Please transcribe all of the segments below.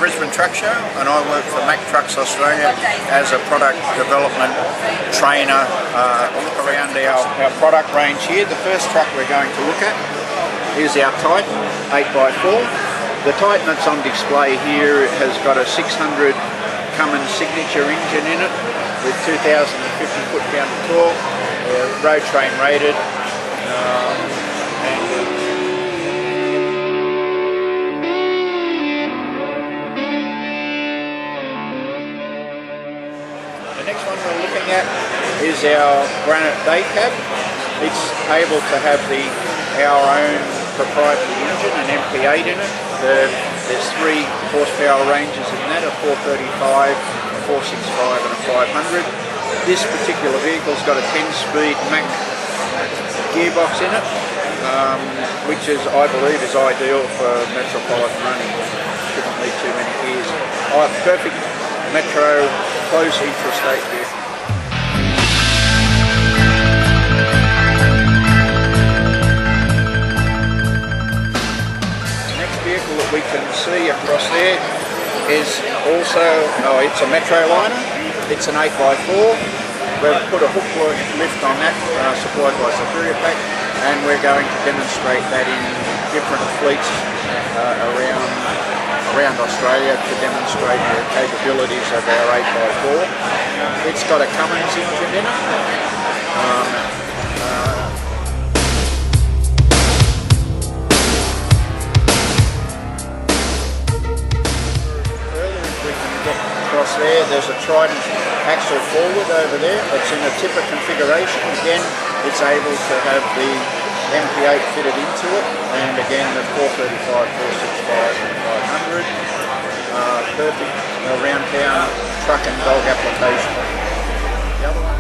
Brisbane Truck Show, and I work for Mack Trucks Australia as a product development trainer. Look around our product range here. The first truck we're going to look at is our Titan 8x4. The Titan that's on display here has got a 600 Cummins signature engine in it with 2,050 foot-pound of torque, road train rated. The next one we're looking at is our granite day cab. It's able to have our own proprietary engine, an MP8 in it. There's 3 horsepower ranges in that, a 435, a 465 and a 500. This particular vehicle's got a 10-speed mack gearbox in it, which I believe is ideal for metropolitan running. Shouldn't need too many gears. Perfect metro close intrastate vehicle. The next vehicle that we can see across there is also, it's a metro liner. It's an 8x4. We've put a hook lift on that, supplied by Superior Pack, and we're going to demonstrate that in different fleets around Australia to demonstrate the capabilities of our 8x4. It's got a Cummins engine in it. Further, if we can get across there's a Trident axle forward over there. It's in a tipper configuration. Again, it's able to have the MP8 fitted into it, and again the 435, 465 and 500. Perfect round town truck and dog application. The other one.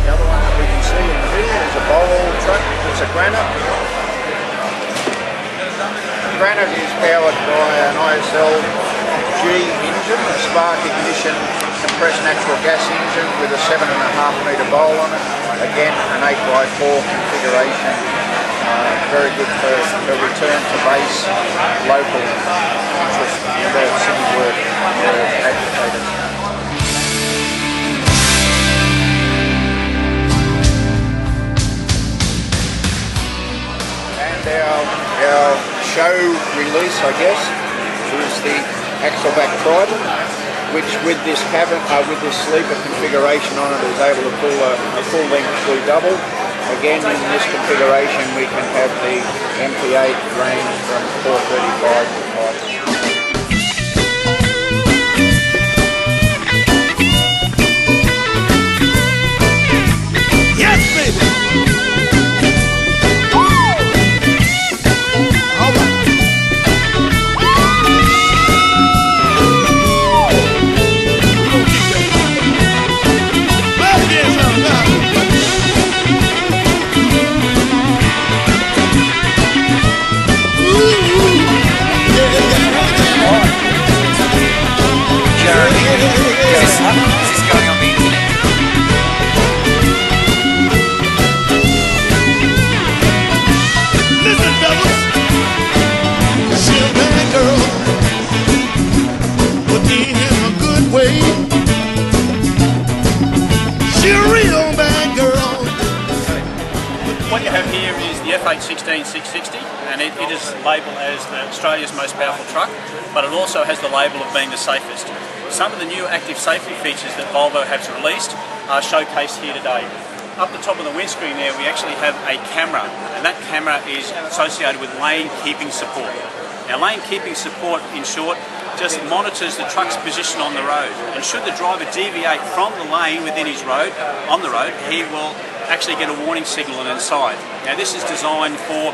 The other one that we can see in the video is a Volvo truck. It's a Granite. Granite is powered by an ISL G engine, a spark ignition compressed natural gas engine with a 7.5 metre bowl on it. Again, an 8x4 configuration, very good for return to base, local interest, city work agitators. And our show release, I guess, is the Axleback Trident, which with this cabin, with this sleeper configuration on it, is able to pull a full-length blue double. Again, in this configuration, we can have the MP8 range from 435 to 500. Yes, baby! What you have here is the F816 660, and it is labelled as Australia's most powerful truck, but it also has the label of being the safest. Some of the new active safety features that Volvo has released are showcased here today. Up the top of the windscreen there, we actually have a camera, and that camera is associated with lane keeping support. Now, lane keeping support, in short, just monitors the truck's position on the road, and should the driver deviate from the lane within his road, on the road, he will actually get a warning signal on the side. Now, this is designed for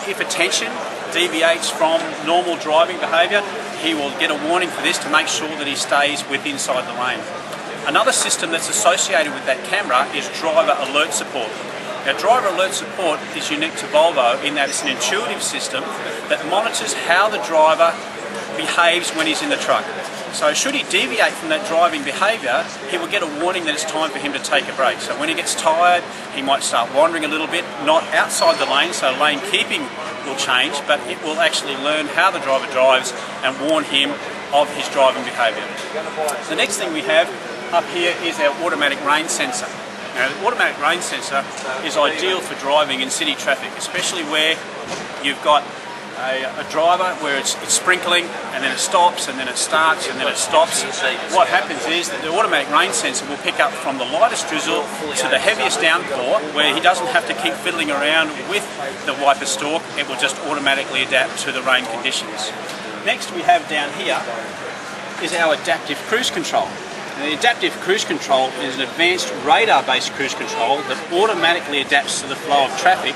if attention deviates from normal driving behaviour, he will get a warning for this to make sure that he stays inside the lane. Another system that's associated with that camera is driver alert support. Now, driver alert support is unique to Volvo in that it's an intuitive system that monitors how the driver behaves when he's in the truck. So should he deviate from that driving behaviour, he will get a warning that it's time for him to take a break. So when he gets tired, he might start wandering a little bit, not outside the lane, so lane keeping will change, but it will actually learn how the driver drives and warn him of his driving behaviour. The next thing we have up here is our automatic rain sensor. Now, the automatic rain sensor is ideal for driving in city traffic, especially where you've got a driver where it's sprinkling and then it stops and then it starts and then it stops. What happens is that the automatic rain sensor will pick up from the lightest drizzle to the heaviest downpour, where he doesn't have to keep fiddling around with the wiper stalk. It will just automatically adapt to the rain conditions. Next we have down here is our adaptive cruise control. And the adaptive cruise control is an advanced radar-based cruise control that automatically adapts to the flow of traffic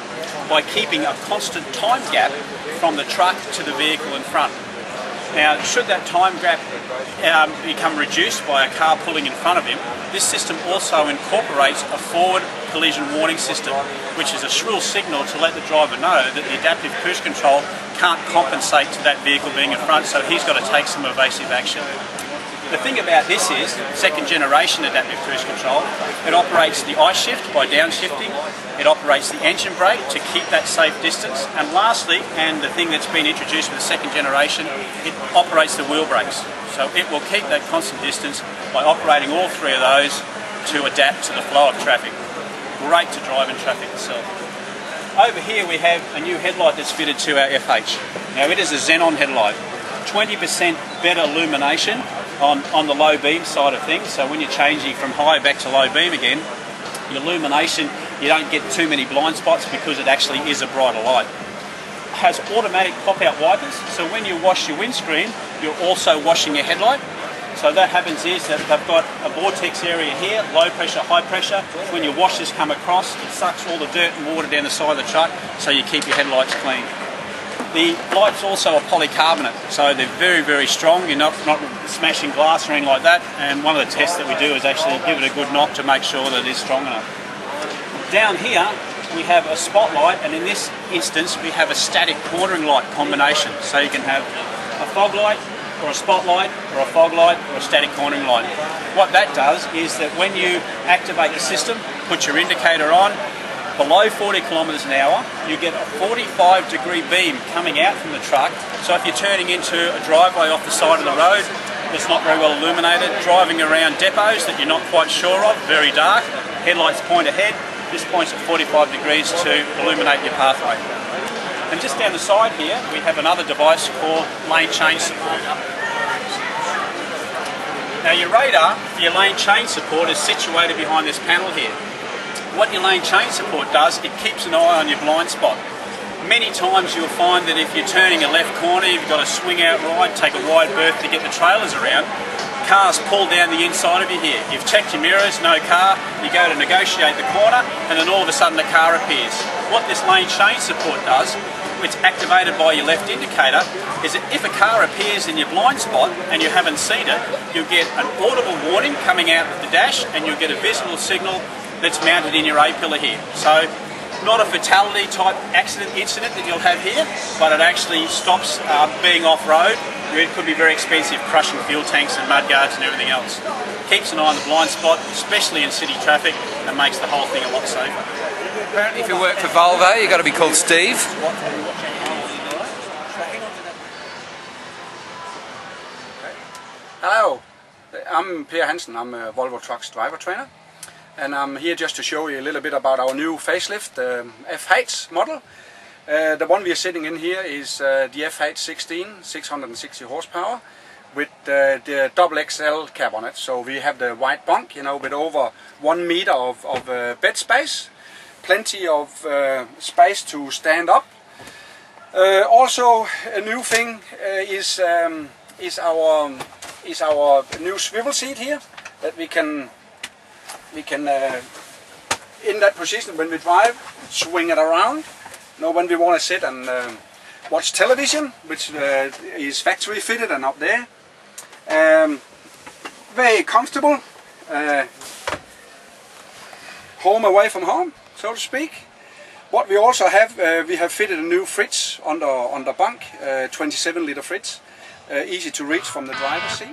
by keeping a constant time gap from the truck to the vehicle in front. Now, should that time gap become reduced by a car pulling in front of him, this system also incorporates a forward collision warning system, which is a shrill signal to let the driver know that the adaptive cruise control can't compensate to that vehicle being in front, so he's got to take some evasive action. The thing about this is, second generation adaptive cruise control, it operates the I shift by downshifting, it operates the engine brake to keep that safe distance, and lastly, and the thing that's been introduced with the second generation, it operates the wheel brakes. So it will keep that constant distance by operating all three of those to adapt to the flow of traffic. Great to drive in traffic itself. Over here we have a new headlight that's fitted to our FH. Now it is a xenon headlight, 20% better illumination on the low beam side of things, so when you're changing from high back to low beam again, the illumination, you don't get too many blind spots because it actually is a brighter light. It has automatic pop-out wipers, so when you wash your windscreen, you're also washing your headlight. So that happens is that they've got a vortex area here, low pressure, high pressure. When your washers come across, it sucks all the dirt and water down the side of the truck, so you keep your headlights clean. The light's also a polycarbonate, so they're very, very strong. You're not smashing glass or anything like that. And one of the tests that we do is actually give it a good knock to make sure that it is strong enough. Down here, we have a spotlight, and in this instance, we have a static cornering light combination. So you can have a fog light, or a spotlight, or a fog light, or a static cornering light. What that does is that when you activate the system, put your indicator on, below 40 kilometres an hour, you get a 45-degree beam coming out from the truck. So if you're turning into a driveway off the side of the road that's not very well illuminated, driving around depots that you're not quite sure of, very dark, headlights point ahead, this points at 45 degrees to illuminate your pathway. And just down the side here, we have another device called lane change support. Now your radar for your lane change support is situated behind this panel here. What your lane change support does, it keeps an eye on your blind spot. Many times you'll find that if you're turning a left corner, you've got to swing out right, take a wide berth to get the trailers around. Cars pull down the inside of you here. You've checked your mirrors, no car, you go to negotiate the corner, and then all of a sudden the car appears. What this lane change support does, it's activated by your left indicator, is that if a car appears in your blind spot and you haven't seen it, you'll get an audible warning coming out of the dash, and you'll get a visual signal that's mounted in your A-pillar here. So not a fatality type incident that you'll have here, but it actually stops being off-road. It could be very expensive, crushing fuel tanks and mudguards and everything else. Keeps an eye on the blind spot, especially in city traffic, and makes the whole thing a lot safer. Apparently if you work for Volvo, you've got to be called Steve. Hello, I'm Per Hansen. I'm a Volvo Trucks driver trainer, and I'm here just to show you a little bit about our new facelift, FH model. The one we are sitting in here is the FH16, 660 horsepower, with the double XL cab on it. So we have the wide bunk, you know, with over 1 meter of bed space, plenty of space to stand up. Also, a new thing is our new swivel seat here, that we can in that position when we drive, swing it around. You know, when we want to sit and watch television, which is factory fitted and up there. Very comfortable. Home away from home, so to speak. What we also have, we have fitted a new fridge on the bunk, 27-liter fridge. easy to reach from the driver's seat.